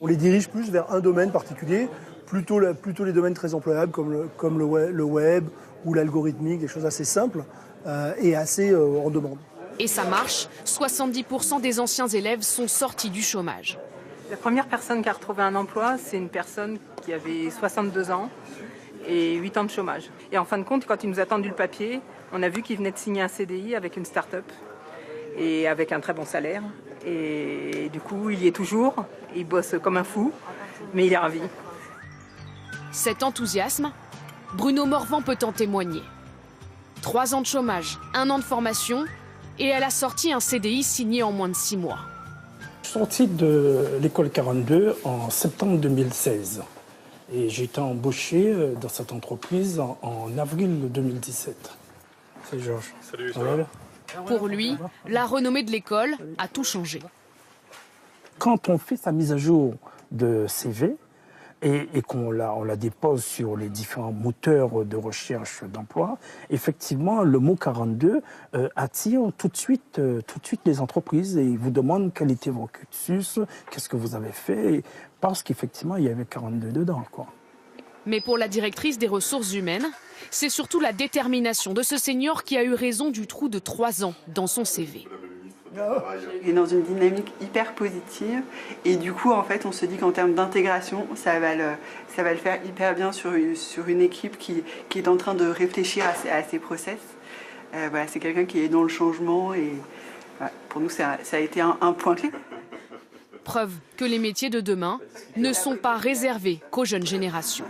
On les dirige plus vers un domaine particulier, plutôt les domaines très employables comme le web ou l'algorithmique, des choses assez simples et assez en demande. Et ça marche, 70% des anciens élèves sont sortis du chômage. La première personne qui a retrouvé un emploi, c'est une personne qui avait 62 ans et 8 ans de chômage. Et en fin de compte, quand il nous a tendu le papier, on a vu qu'il venait de signer un CDI avec une start-up et avec un très bon salaire. Et du coup, il y est toujours, il bosse comme un fou, mais il est ravi. Cet enthousiasme, Bruno Morvan peut en témoigner. 3 ans de chômage, 1 an de formation et elle a sorti un CDI signé en moins de 6 mois. Je suis sorti de l'école 42 en septembre 2016 et j'ai été embauché dans cette entreprise en avril 2017. C'est Georges. Salut, ça voilà. Pour lui, la renommée de l'école a tout changé. Quand on fait sa mise à jour de CV et qu'on la dépose sur les différents moteurs de recherche d'emploi, effectivement, le mot 42 attire tout de suite les entreprises et ils vous demandent quel était vos cursus, qu'est-ce que vous avez fait, parce qu'effectivement, il y avait 42 dedans, quoi. Mais pour la directrice des ressources humaines, c'est surtout la détermination de ce senior qui a eu raison du trou de 3 ans dans son CV. Il est dans une dynamique hyper positive et du coup en fait on se dit qu'en termes d'intégration ça va le faire hyper bien sur une équipe qui est en train de réfléchir à ses process. Voilà, c'est quelqu'un qui est dans le changement et voilà, pour nous ça a été un point clé. Preuve que les métiers de demain ne sont pas réservés qu'aux jeunes générations.